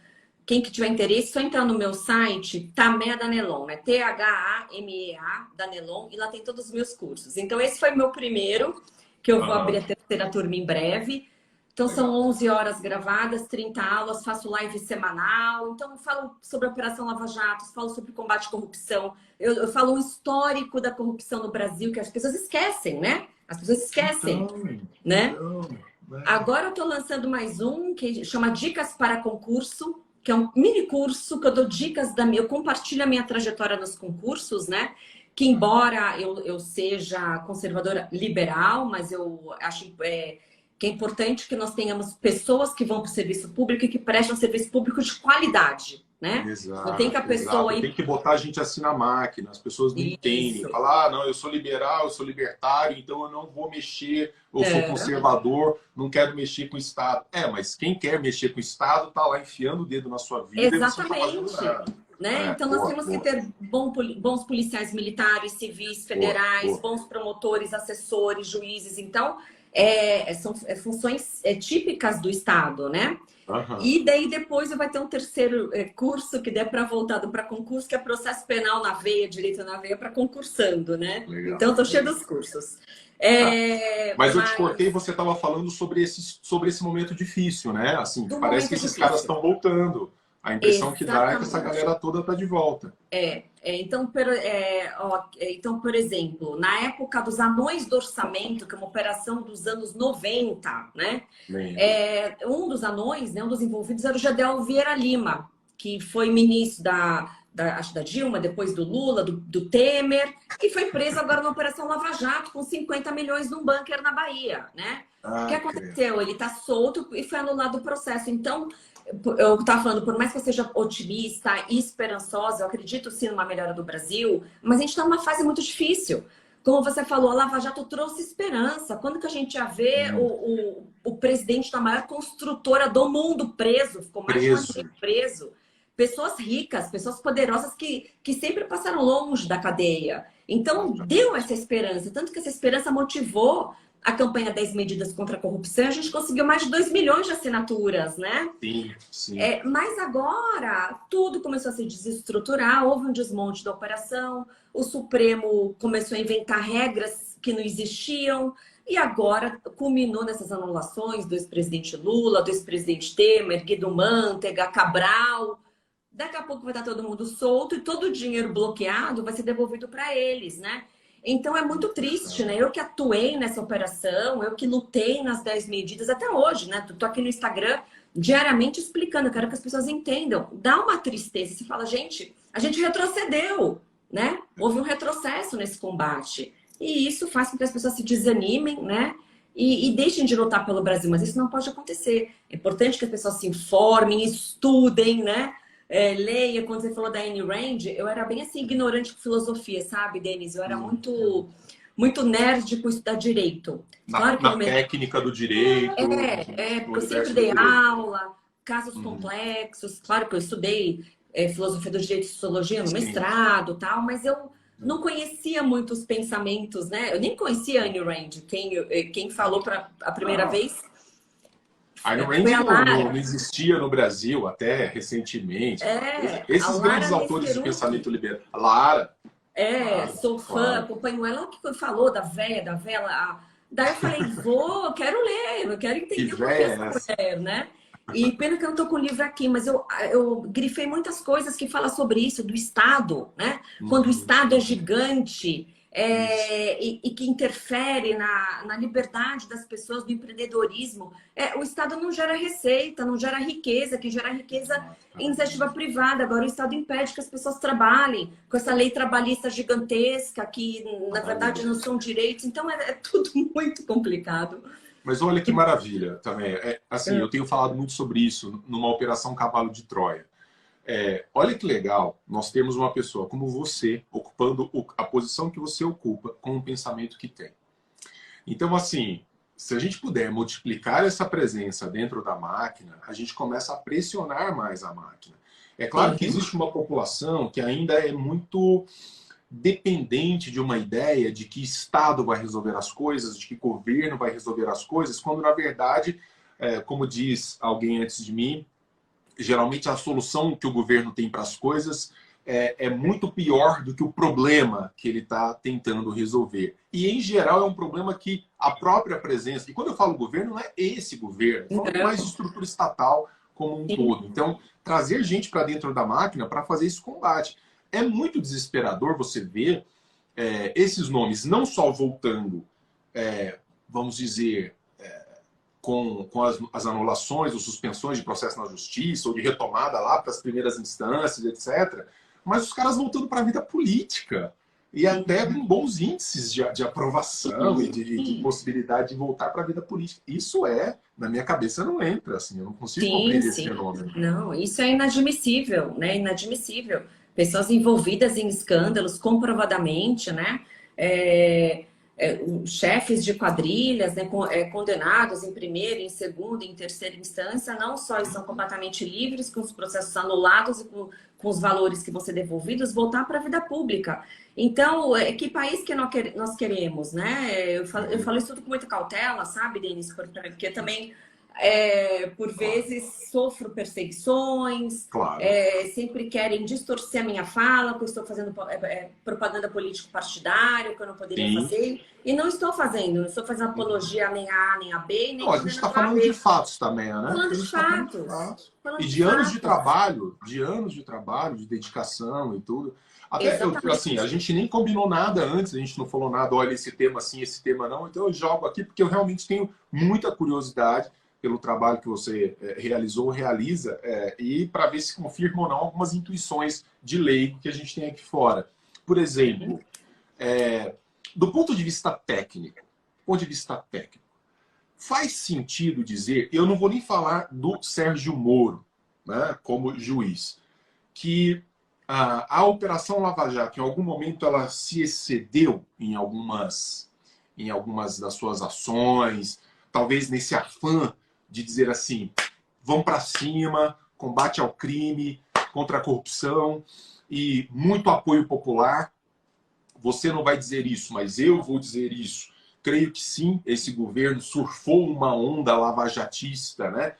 quem que tiver interesse, só entrar no meu site, Tamea Danelon, né? THAMEA Danelon, e lá tem todos os meus cursos. Então, esse foi o meu primeiro, que eu vou abrir Aham, a terceira turma em breve. Então, são legal. 11 horas gravadas, 30 aulas, faço live semanal. Então, eu falo sobre a Operação Lava Jato, falo sobre combate à corrupção. Eu falo o histórico da corrupção no Brasil, que as pessoas esquecem, né? As pessoas esquecem, Então, né? né? Agora eu estou lançando mais um que chama Dicas para Concurso, que é um mini curso que eu dou dicas eu compartilho a minha trajetória nos concursos, né? Que embora eu seja conservadora liberal, mas eu acho que é importante que nós tenhamos pessoas que vão para o serviço público e que prestam serviço público de qualidade, né? Exato, Não tem que a pessoa tem que botar a gente assim na máquina, as pessoas não entendem. Falar, ah, não, eu sou liberal, eu sou libertário, então eu não vou mexer, eu sou conservador, não quero mexer com o Estado. Mas quem quer mexer com o Estado está lá enfiando o dedo na sua vida. Exatamente. E você não tá fazendo nada. Né? Então nós temos que ter bons policiais militares, civis, federais, bons promotores, assessores, juízes. Então, são funções típicas do Estado, né? E daí depois vai ter um terceiro curso que der para voltado para concurso, que é processo penal na veia, direito na veia, para concursando, né? Legal, então, estou cheia dos cursos. Mas eu te cortei, você estava falando sobre esse momento difícil, né? Assim, parece que esses caras estão voltando. A impressão que dá é que essa galera toda está de volta. Então, por exemplo, na época dos anões do orçamento, que é uma operação dos anos 90, né? Um dos anões, né, um dos envolvidos era o Gedel Vieira Lima, que foi ministro acho da Dilma, depois do Lula, do Temer, que foi preso agora na Operação Lava Jato com 50 milhões num bunker na Bahia, né? O que aconteceu? Ele está solto e foi anulado o processo. Então, eu estava falando, por mais que eu seja otimista e esperançosa, eu acredito sim numa melhora do Brasil, mas a gente está numa fase muito difícil. Como você falou, a Lava Jato trouxe esperança. Quando que a gente ia ver o presidente da maior construtora do mundo preso? Ficou mais de um ano preso. Pessoas ricas, pessoas poderosas que sempre passaram longe da cadeia. Então, deu essa esperança. Tanto que essa esperança motivou a campanha 10 medidas contra a corrupção. A gente conseguiu mais de 2 milhões de assinaturas, né? Sim. Mas agora, tudo começou a se desestruturar. Houve um desmonte da operação. O Supremo começou a inventar regras que não existiam. E agora culminou nessas anulações do ex-presidente Lula, do ex-presidente Temer, Guido Mantega, Cabral. Daqui a pouco vai estar todo mundo solto e todo o dinheiro bloqueado vai ser devolvido para eles, né? Então é muito triste, né? Eu que atuei nessa operação, eu que lutei nas 10 medidas até hoje, né? Tô aqui no Instagram diariamente explicando, eu quero que as pessoas entendam. Dá uma tristeza, você fala, gente, a gente retrocedeu, né? Houve um retrocesso nesse combate. E isso faz com que as pessoas se desanimem, né? E deixem de lutar pelo Brasil, mas isso não pode acontecer. É importante que as pessoas se informem, estudem, né? Leia, quando você falou da Ayn Rand, eu era bem assim, ignorante com filosofia, sabe, Denis? Eu era muito nerd com estudar direito. Claro que na técnica do direito. Porque eu sempre dei aula, casos complexos. Claro que eu estudei filosofia do direito e sociologia no mestrado, tal, mas eu não conhecia muito os pensamentos, né? Eu nem conhecia a Ayn Rand. Quem falou a primeira vez... A Ayn Rand não existia no Brasil até recentemente. Esses grandes autores de pensamento liberal. A Lara. Sou fã, acompanho ela que falou da vela. Daí eu falei, quero ler, eu quero entender o que é essa mulher, né? E pena que eu não estou com o livro aqui, mas eu grifei muitas coisas que falam sobre isso, do Estado, né? Quando o Estado é gigante... e que interfere na liberdade das pessoas, do empreendedorismo. O Estado não gera receita, não gera riqueza, que gera riqueza em iniciativa privada. Agora o Estado impede que as pessoas trabalhem com essa lei trabalhista gigantesca, que na verdade não são direitos. Então é tudo muito complicado. Mas olha que maravilha também. Eu tenho falado muito sobre isso numa operação Cavalo de Troia. Olha que legal, nós temos uma pessoa como você, ocupando a posição que você ocupa, com o pensamento que tem. Então, assim, se a gente puder multiplicar essa presença dentro da máquina, a gente começa a pressionar mais a máquina. É claro que existe uma população que ainda é muito dependente de uma ideia de que Estado vai resolver as coisas, de que governo vai resolver as coisas, quando, na verdade, como diz alguém antes de mim, geralmente a solução que o governo tem para as coisas é muito pior do que o problema que ele está tentando resolver. E, em geral, é um problema que a própria presença... E quando eu falo governo, não é esse governo, eu falo mais de estrutura estatal como um todo. Então, trazer gente para dentro da máquina para fazer esse combate. É muito desesperador você ver esses nomes não só voltando, vamos dizer... com as anulações ou suspensões de processo na justiça, ou de retomada lá para as primeiras instâncias, etc. Mas os caras voltando para a vida política. e até com bons índices de aprovação e de Sim, possibilidade de voltar para a vida política. Isso na minha cabeça não entra, assim, eu não consigo sim, compreender esse sim. fenômeno. Não, isso é inadmissível, né? Inadmissível. Pessoas envolvidas em escândalos comprovadamente, né? É, chefes de quadrilhas, né? Condenados em primeira, em segunda, em terceira instância, não só estão completamente livres, com os processos anulados e com os valores que vão ser devolvidos, voltar para a vida pública. Então, que país que nós queremos, né? Eu falo isso tudo com muita cautela, sabe, Denis? Porque também por Claro, vezes sofro perseguições, claro. sempre querem distorcer a minha fala, que eu estou fazendo propaganda político-partidário, que eu não poderia Sim. fazer, e não estou fazendo, não estou fazendo apologia nem a A nem a B, nem Não, a gente está condenando a falando de B. fatos também, né? Falando A de gente está falando de fatos, fatos. falando E de de anos fatos. de dedicação e tudo. Até, assim, a Exatamente. gente nem combinou nada antes, a gente não falou nada, olha, esse tema sim, esse tema não. Então eu jogo aqui porque eu realmente tenho muita curiosidade pelo trabalho que você realizou, realiza, e para ver se confirma ou não algumas intuições de lei que a gente tem aqui fora. Por exemplo, do ponto de vista técnico, faz sentido dizer, eu não vou nem falar do Sérgio Moro, né, como juiz, que a Operação Lava Jato, em algum momento, ela se excedeu em algumas das suas ações, talvez nesse afã de dizer assim, vão para cima, combate ao crime, contra a corrupção e muito apoio popular. Você não vai dizer isso, mas eu vou dizer isso. Creio que sim, esse governo surfou uma onda lavajatista, né?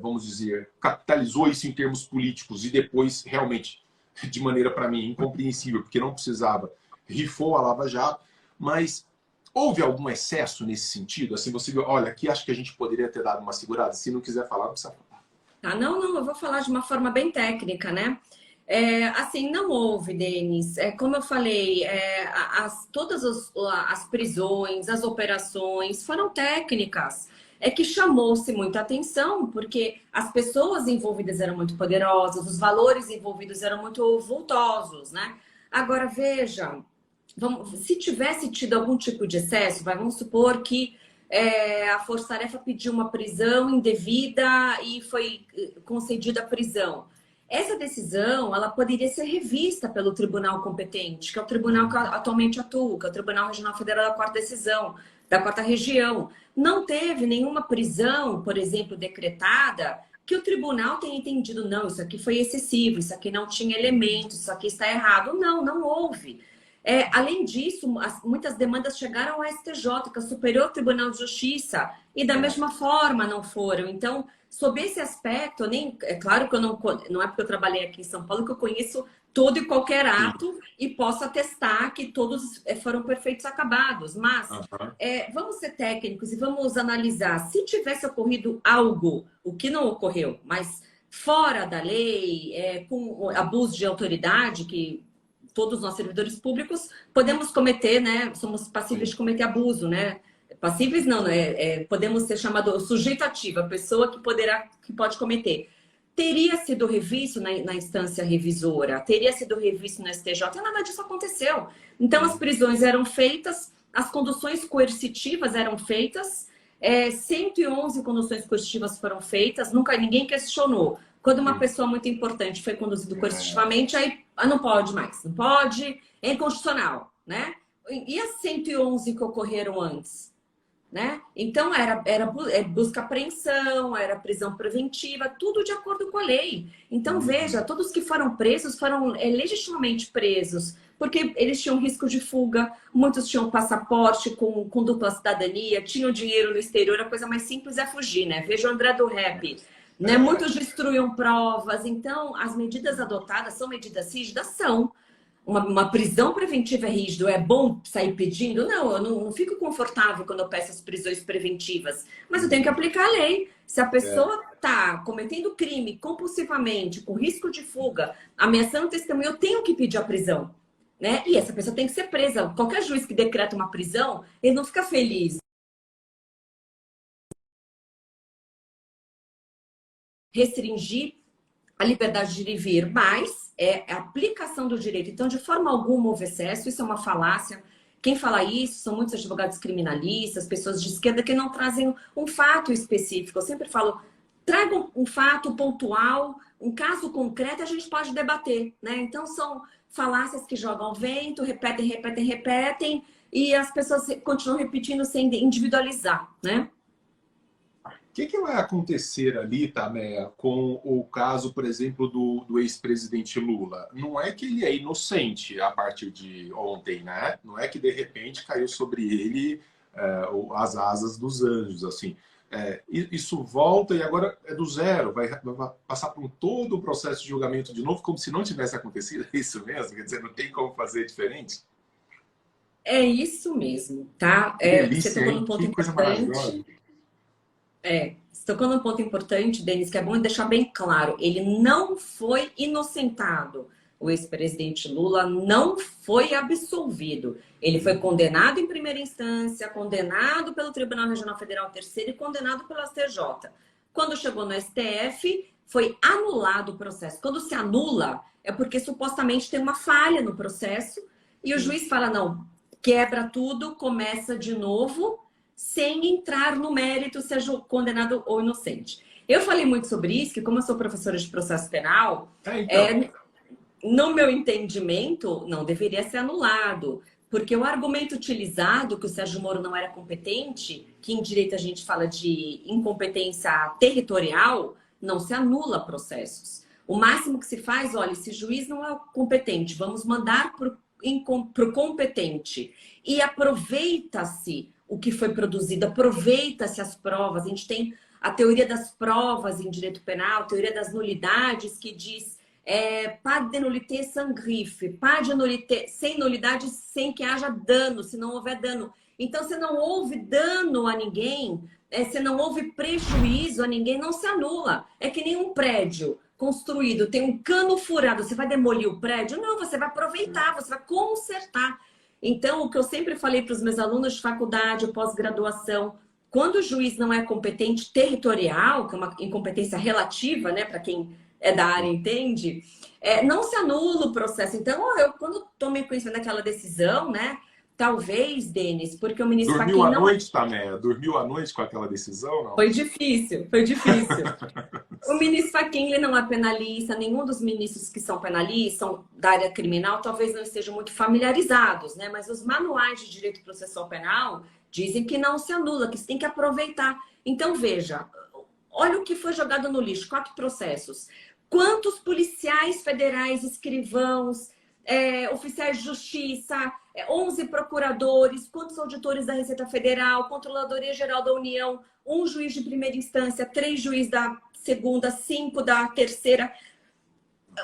Vamos dizer, capitalizou isso em termos políticos e depois, realmente, de maneira, para mim, incompreensível, porque não precisava, rifou a Lava Jato, mas houve algum excesso nesse sentido? Assim, você viu, olha, aqui acho que a gente poderia ter dado uma segurada. Se não quiser falar, não precisa falar. Tá? Não, não, eu vou falar de uma forma bem técnica, né? Assim, não houve, Denis. Como eu falei, todas as prisões, as operações foram técnicas. É que chamou-se muita atenção, porque as pessoas envolvidas eram muito poderosas, os valores envolvidos eram muito vultosos, né? Agora, veja, se tivesse tido algum tipo de excesso, vamos supor que a Força-Tarefa pediu uma prisão indevida e foi concedida a prisão. Essa decisão, ela poderia ser revista pelo tribunal competente, que é o tribunal que atualmente atua, que é o Tribunal Regional Federal da Quarta Decisão, da Quarta Região. Não teve nenhuma prisão, por exemplo, decretada, que o tribunal tenha entendido, não, isso aqui foi excessivo, isso aqui não tinha elementos, isso aqui está errado. Não, não houve. Além disso, muitas demandas chegaram ao STJ, que é o Superior Tribunal de Justiça, e da mesma forma não foram. Então, sob esse aspecto, é claro que eu não é porque eu trabalhei aqui em São Paulo que eu conheço todo e qualquer Sim. ato e posso atestar que todos foram perfeitos acabados. Mas Uhum. vamos ser técnicos e vamos analisar. Se tivesse ocorrido algo, o que não ocorreu, mas fora da lei, com abuso de autoridade, que todos nós servidores públicos podemos cometer, né? Somos passíveis Sim. de cometer abuso, né? Passíveis não, né? Podemos ser chamado sujeito ativo, a pessoa que pode cometer. Teria sido revisto na instância revisora, teria sido revisto no STJ, e nada disso aconteceu. Então, as prisões eram feitas, as conduções coercitivas eram feitas, 111 conduções coercitivas foram feitas, nunca ninguém questionou. Quando uma Sim. pessoa muito importante foi conduzido coercitivamente, aí não pode mais, não pode, é inconstitucional, né? E as 111 que ocorreram antes? Né? Então, era busca apreensão, era prisão preventiva, tudo de acordo com a lei. Então, veja, todos que foram presos foram legitimamente presos, porque eles tinham risco de fuga, muitos tinham passaporte com dupla cidadania, tinham dinheiro no exterior, a coisa mais simples é fugir, né? Veja o André do Rap. Né? Muitos destruíam provas, então as medidas adotadas são medidas rígidas? São. Uma prisão preventiva é rígido, é bom sair pedindo? Não, eu não fico confortável quando eu peço as prisões preventivas, mas eu tenho que aplicar a lei. Se a pessoa está cometendo crime compulsivamente, com risco de fuga, ameaçando testemunho, eu tenho que pedir a prisão. Né? E essa pessoa tem que ser presa. Qualquer juiz que decreta uma prisão, ele não fica feliz. Restringir a liberdade de ir e vir, mas é a aplicação do direito. Então, de forma alguma houve excesso, isso é uma falácia. Quem fala isso são muitos advogados criminalistas, pessoas de esquerda que não trazem um fato específico. Eu sempre falo, traga um fato pontual, um caso concreto, a gente pode debater, né? Então, são falácias que jogam vento, repetem, repetem, repetem, e as pessoas continuam repetindo sem individualizar, né? O que vai acontecer ali, Tameia, com o caso, por exemplo, do ex-presidente Lula? Não é que ele é inocente a partir de ontem, né? Não é que, de repente, caiu sobre ele as asas dos anjos, assim. Isso volta e agora é do zero, vai passar por todo o processo de julgamento de novo, como se não tivesse acontecido. É isso mesmo? Quer dizer, não tem como fazer diferente? É isso mesmo, tá? Que Você delícia, tocou hein? num ponto Que coisa maravilhosa. importante. Você tocou num ponto importante, Denis, que é bom deixar bem claro. Ele não foi inocentado. O ex-presidente Lula não foi absolvido. Ele foi condenado em primeira instância, condenado pelo Tribunal Regional Federal Terceiro e condenado pelo STJ. Quando chegou no STF, foi anulado o processo. Quando se anula, é porque supostamente tem uma falha no processo e o juiz fala, não, quebra tudo, começa de novo, sem entrar no mérito, seja condenado ou inocente. Eu falei muito sobre isso, que como eu sou professora de processo penal, Então. no meu entendimento, não deveria ser anulado. Porque o argumento utilizado, que o Sérgio Moro não era competente, que em direito a gente fala de incompetência territorial, não se anula processos. O máximo que se faz, olha, esse juiz não é competente, vamos mandar para o competente. E aproveita-se o que foi produzido, aproveita-se as provas. A gente tem a teoria das provas em direito penal, a teoria das nulidades, que diz pas de nullité sans griffe, pas de nullité, sem nulidade, sem que haja dano, se não houver dano. Então, se não houve dano a ninguém, se não houve prejuízo a ninguém, não se anula. É que nem um prédio construído, tem um cano furado, você vai demolir o prédio? Não, você vai aproveitar, você vai consertar. Então, o que eu sempre falei para os meus alunos de faculdade, pós-graduação, quando o juiz não é competente territorial, que é uma incompetência relativa, né, para quem é da área entende, não se anula o processo. Então, eu quando tomei conhecimento daquela decisão, né, talvez, Denis, porque o ministro Dormiu Fachin à não... noite, Tameia? Dormiu à noite com aquela decisão, não? Foi difícil, foi difícil. O ministro Fachin, ele não é penalista, nenhum dos ministros que são penalistas, são da área criminal, talvez não estejam muito familiarizados, né? Mas os manuais de direito processual penal dizem que não se anula, que se tem que aproveitar. Então, veja, olha o que foi jogado no lixo, 4 processos. Quantos policiais federais, escrivãos, oficiais de justiça, 11 procuradores, quantos auditores da Receita Federal, Controladoria Geral da União, 1 juiz de primeira instância, 3 juízes da segunda, 5 da terceira.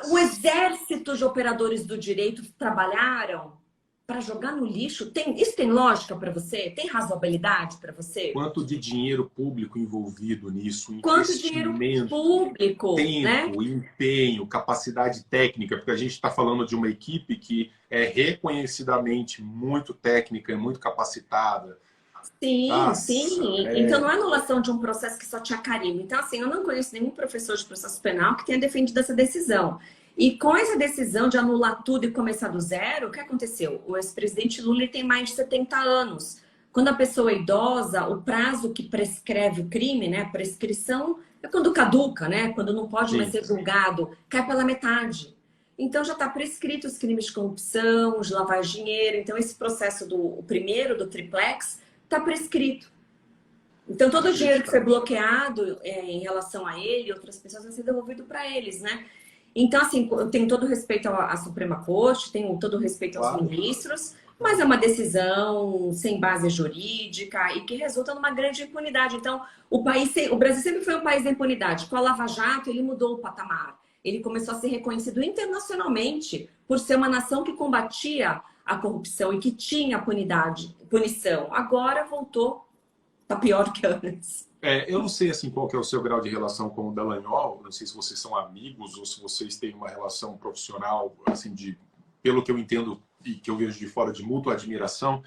O exército de operadores do direito trabalharam para jogar no lixo. Isso tem lógica para você? Tem razoabilidade para você? Quanto de dinheiro público envolvido nisso? Quanto dinheiro público, tempo, né? empenho, capacidade técnica, porque a gente está falando de uma equipe que é reconhecidamente muito técnica e muito capacitada. Sim, Nossa, sim. Então não é anulação de um processo que só tinha carimbo. Então, assim, eu não conheço nenhum professor de processo penal que tenha defendido essa decisão. E com essa decisão de anular tudo e começar do zero, o que aconteceu? O ex-presidente Lula tem mais de 70 anos. Quando a pessoa é idosa, o prazo que prescreve o crime, né? Prescrição é quando caduca, né? Quando não pode mais ser julgado, cai pela metade. Então já está prescrito os crimes de corrupção, de lavagem de dinheiro. Então esse processo o primeiro, do triplex, está prescrito. Então todo o dinheiro que foi bloqueado em relação a ele e outras pessoas vai ser devolvido para eles, né? Então, assim, eu tenho todo o respeito à Suprema Corte, tenho todo o respeito aos ministros, mas é uma decisão sem base jurídica e que resulta numa grande impunidade. Então, o Brasil sempre foi um país da impunidade. Com a Lava Jato, ele mudou o patamar. Ele começou a ser reconhecido internacionalmente por ser uma nação que combatia a corrupção e que tinha punição. Agora voltou, tá pior que antes. Eu não sei assim qual que é o seu grau de relação com o Dallagnol, não sei se vocês são amigos ou se vocês têm uma relação profissional, assim, pelo que eu entendo e que eu vejo de fora, de mútua admiração.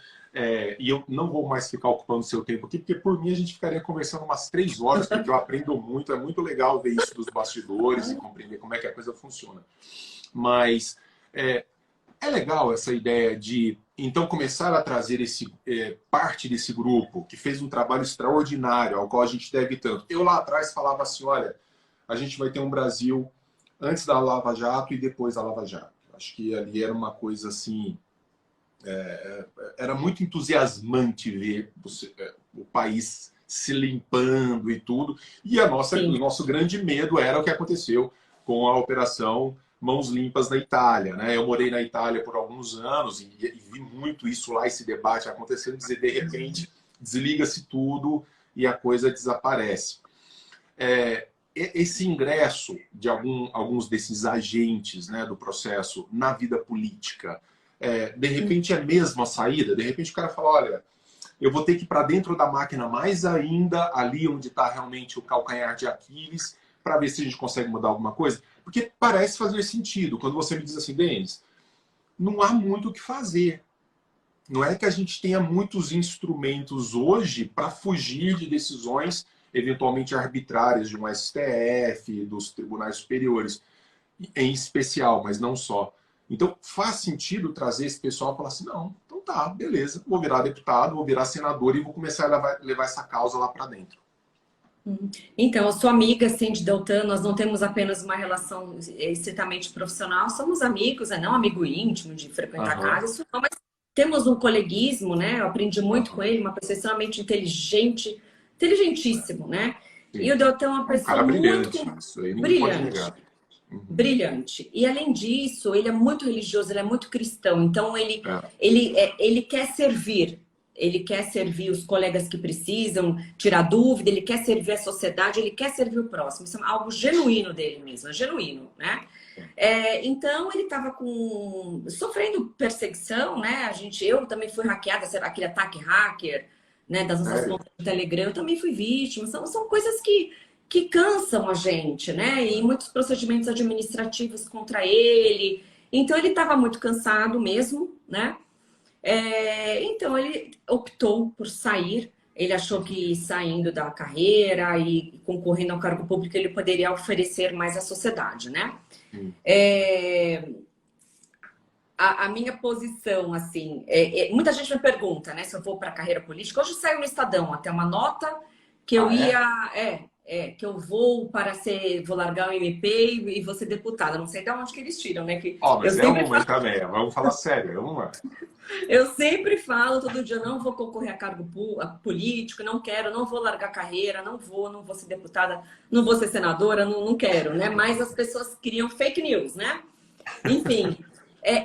E eu não vou mais ficar ocupando o seu tempo aqui, porque por mim a gente ficaria conversando umas 3 horas, porque eu aprendo muito, é muito legal ver isso dos bastidores e compreender como é que a coisa funciona. Mas é legal essa ideia de, então, começar a trazer parte desse grupo, que fez um trabalho extraordinário, ao qual a gente deve tanto. Eu lá atrás falava assim, olha, a gente vai ter um Brasil antes da Lava Jato e depois da Lava Jato. Acho que ali era uma coisa assim... era muito entusiasmante ver o país se limpando e tudo. E o nosso grande medo era o que aconteceu com a Operação Mãos Limpas na Itália, né? Eu morei na Itália por alguns anos e vi muito isso lá, esse debate acontecendo, dizer, de repente, desliga-se tudo e a coisa desaparece. Esse ingresso de alguns desses agentes, né, do processo na vida política, de repente é mesmo a saída? De repente o cara fala, olha, eu vou ter que ir para dentro da máquina mais ainda, ali onde está realmente o calcanhar de Aquiles, para ver se a gente consegue mudar alguma coisa. Porque parece fazer sentido. Quando você me diz assim, Denis, não há muito o que fazer. Não é que a gente tenha muitos instrumentos hoje para fugir de decisões eventualmente arbitrárias de um STF, dos tribunais superiores, em especial, mas não só. Então, faz sentido trazer esse pessoal e falar assim, não, então tá, beleza, vou virar deputado, vou virar senador e vou começar a levar essa causa lá para dentro. Então, eu sou amiga, Cindy Deltan, nós não temos apenas uma relação estritamente profissional, somos amigos, não amigo íntimo de frequentar casa, isso não, mas temos um coleguismo, né? Eu aprendi muito com ele, uma pessoa extremamente inteligente, inteligentíssimo, né? Sim. E o Deltan é uma pessoa cara brilhante, muito isso aí ninguém brilhante. pode negar. Brilhante. E além disso, ele é muito religioso, ele é muito cristão. Então ele quer servir. Ele quer servir os colegas que precisam tirar dúvida, ele quer servir a sociedade, ele quer servir o próximo. Isso é algo genuíno dele mesmo, é genuíno, né? Então ele estava sofrendo perseguição, né? Eu também fui hackeada, aquele ataque hacker, né? Das nossas contas do Telegram, eu também fui vítima. São coisas que cansam a gente, né? E muitos procedimentos administrativos contra ele. Então, ele estava muito cansado mesmo, né? Então, ele optou por sair. Ele achou que saindo da carreira e concorrendo ao cargo público, ele poderia oferecer mais à sociedade, né? A minha posição, assim... muita gente me pergunta, né? Se eu vou para a carreira política. Hoje saiu no Estadão até uma nota que eu ia... que eu vou largar o MP e vou ser deputada. Não sei de onde que eles tiram, né? Mas também, vamos falar sério, vamos lá. Eu sempre falo todo dia, não vou concorrer a cargo político, não quero, não vou largar carreira, não vou ser deputada, não vou ser senadora, não quero, né? Mas as pessoas criam fake news, né? Enfim,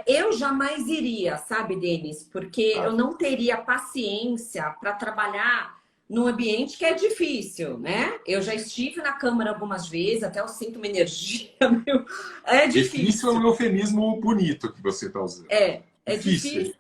eu jamais iria, sabe, Denis? Porque eu não teria paciência para trabalhar num ambiente que é difícil, né? Eu já estive na Câmara algumas vezes, até eu sinto uma energia, é difícil. Difícil é um eufemismo bonito que você está usando. É difícil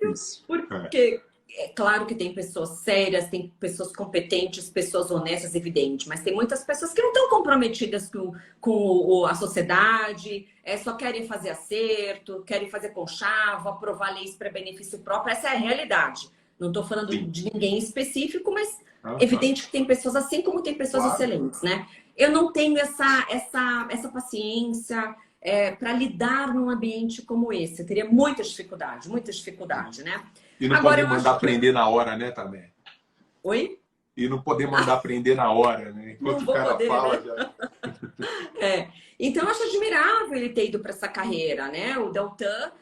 porque é claro que tem pessoas sérias, tem pessoas competentes, pessoas honestas, evidente, mas tem muitas pessoas que não estão comprometidas com a sociedade, só querem fazer acerto, querem fazer conchavo, aprovar leis para benefício próprio. Essa é a realidade. Não estou falando de ninguém específico, mas evidente que tem pessoas assim como tem pessoas excelentes, né? Eu não tenho essa paciência para lidar num ambiente como esse. Eu teria muita dificuldade, né? E não poder mandar aprender na hora, né, também? Oi? E não poder mandar aprender na hora, né? Enquanto o cara fala, né? Então, eu acho admirável ele ter ido para essa carreira, né? O Deltan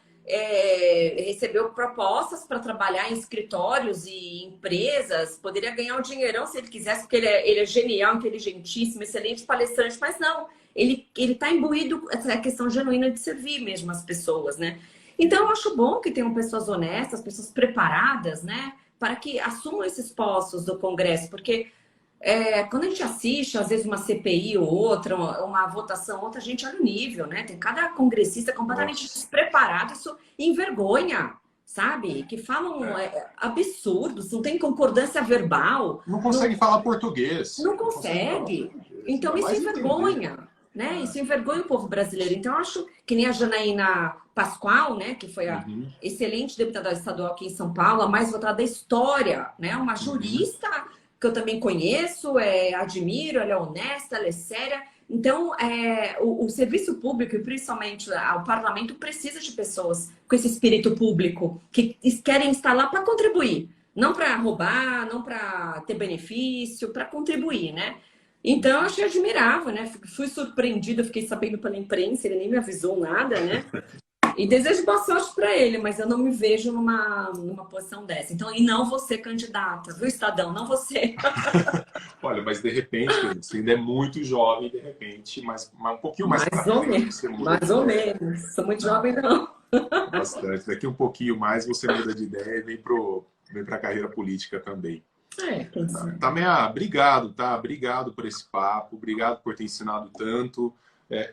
recebeu propostas para trabalhar em escritórios e empresas, poderia ganhar um dinheirão se ele quisesse, porque ele é genial, inteligentíssimo, excelente palestrante, mas não, ele está imbuído essa questão genuína de servir mesmo as pessoas, né? Então eu acho bom que tenham pessoas honestas, pessoas preparadas, né, para que assumam esses postos do Congresso, porque quando a gente assiste, às vezes, uma CPI ou outra, uma votação, outra, a gente olha o nível, né? Tem cada congressista completamente despreparado, isso envergonha, sabe? Que falam absurdos, não tem concordância verbal. Não consegue falar português. Não consegue. Então, isso envergonha. né? Isso envergonha o povo brasileiro. Então, eu acho que nem a Janaína Pascoal, né? Que foi a excelente deputada estadual aqui em São Paulo, a mais votada da história, né? Uma jurista que eu também conheço, admiro, ela é honesta, ela é séria. Então, o serviço público, e principalmente o parlamento, precisa de pessoas com esse espírito público, que querem estar lá para contribuir. Não para roubar, não para ter benefício, para contribuir, né? Então, eu achei admirável, né? Fui surpreendida, fiquei sabendo pela imprensa, ele nem me avisou nada, né? E desejo boa sorte para ele, mas eu não me vejo numa posição dessa. Então, e não vou ser candidata, viu, Estadão? Não vou ser. Olha, mas de repente, você ainda é muito jovem, de repente, mas um pouquinho mais Mais pra ou frente, menos. você muda Mais de ou ideia. menos. Sou muito jovem, não. Bastante. Daqui um pouquinho mais você muda de ideia e vem para a carreira política também. Quem sabe. Tamea, obrigado, tá? Obrigado por esse papo, obrigado por ter ensinado tanto.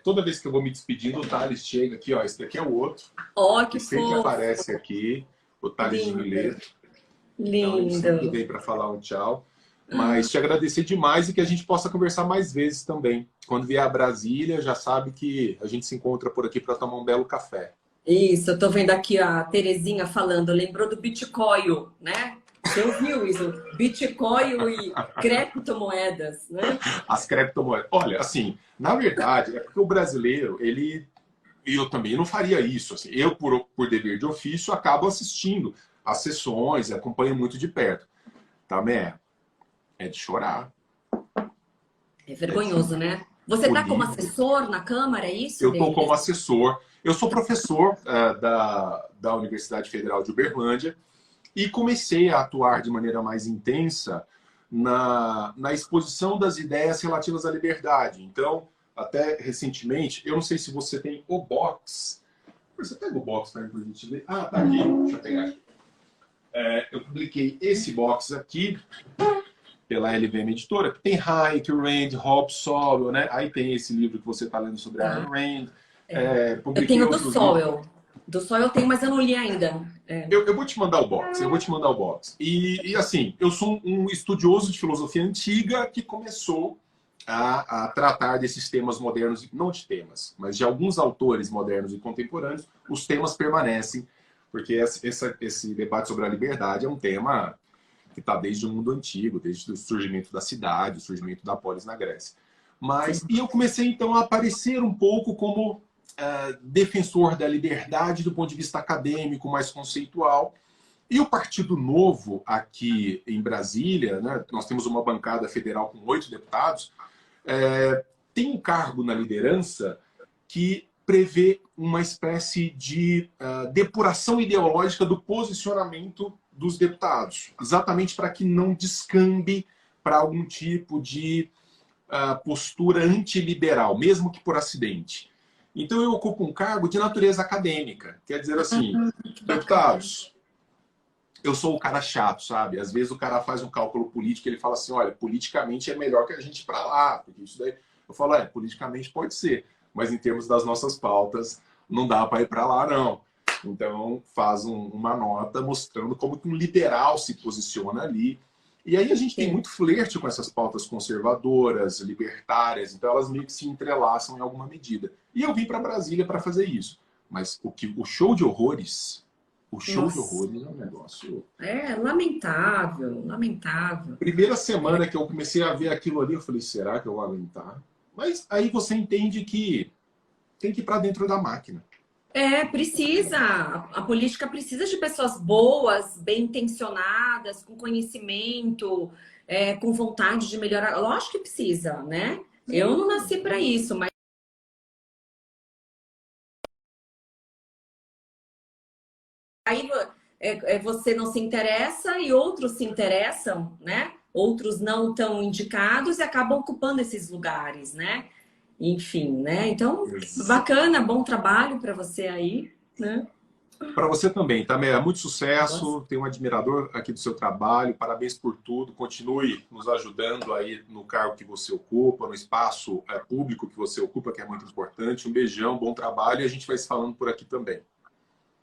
Toda vez que eu vou me despedindo, o Thales chega aqui, ó. Esse daqui é o outro. Ó, que sempre fofo. aparece aqui, o Thales de Mileto. Então, ele sempre vem para falar um tchau. Mas te agradecer demais e que a gente possa conversar mais vezes também. Quando vier a Brasília, já sabe que a gente se encontra por aqui para tomar um belo café. Isso, eu tô vendo aqui a Terezinha falando, lembrou do Bitcoin, né? Você ouviu isso? Bitcoin e criptomoedas, né? As criptomoedas. Olha, assim, na verdade, é porque o brasileiro, eu também não faria isso. Assim, eu, por dever de ofício, acabo assistindo às sessões, acompanho muito de perto. Tá, é de chorar. É vergonhoso, né? Você está como assessor na Câmara, é isso? Eu estou como assessor. Eu sou professor da Universidade Federal de Uberlândia e comecei a atuar de maneira mais intensa na exposição das ideias relativas à liberdade. Então, até recentemente, eu não sei se você tem o box. Você pega o box para a gente ver? Ah, tá aqui. Deixa eu pegar aqui. Eu publiquei esse box aqui pela LVM Editora, que tem Hayek, Rand, Hobbes, Sowell, né? Aí tem esse livro que você está lendo sobre a Ayn Rand. Eu tenho do Sowell. Do Sowell eu tenho, mas eu não li ainda. Eu vou te mandar o box, E assim, eu sou um estudioso de filosofia antiga que começou a tratar desses temas modernos, não de temas, mas de alguns autores modernos e contemporâneos. Os temas permanecem, porque esse debate sobre a liberdade é um tema que está desde o mundo antigo, desde o surgimento da cidade, o surgimento da polis na Grécia. E eu comecei, então, a aparecer um pouco como defensor da liberdade do ponto de vista acadêmico, mais conceitual. E o Partido Novo, aqui em Brasília, né, nós temos uma bancada federal com 8 deputados, tem um cargo na liderança que prevê uma espécie de depuração ideológica do posicionamento dos deputados, exatamente para que não descambe para algum tipo de postura antiliberal, mesmo que por acidente. Então eu ocupo um cargo de natureza acadêmica, quer dizer assim, deputados, eu sou o cara chato, sabe? Às vezes o cara faz um cálculo político e ele fala assim, olha, politicamente é melhor que a gente ir para lá, porque isso daí... Eu falo, politicamente pode ser, mas em termos das nossas pautas, não dá para ir para lá, não. Então, faz uma nota mostrando como que um liberal se posiciona ali. E aí a gente tem muito flerte com essas pautas conservadoras, libertárias, então elas meio que se entrelaçam em alguma medida. E eu vim para Brasília para fazer isso. Mas o show de horrores... O show de horrores é um negócio... Lamentável, lamentável. Primeira semana que eu comecei a ver aquilo ali, eu falei, será que eu vou aguentar? Mas aí você entende que tem que ir para dentro da máquina. Precisa. A política precisa de pessoas boas, bem intencionadas, com conhecimento, com vontade de melhorar. Lógico que precisa, né? Eu não nasci para isso, mas aí você não se interessa e outros se interessam, né? Outros não tão indicados e acabam ocupando esses lugares, né? Enfim, né? Então, bacana, bom trabalho para você aí, né? Para você também, Tamea, muito sucesso. Tenho um admirador aqui do seu trabalho. Parabéns por tudo. Continue nos ajudando aí no cargo que você ocupa, no espaço público que você ocupa, que é muito importante. Um beijão, bom trabalho e a gente vai se falando por aqui também.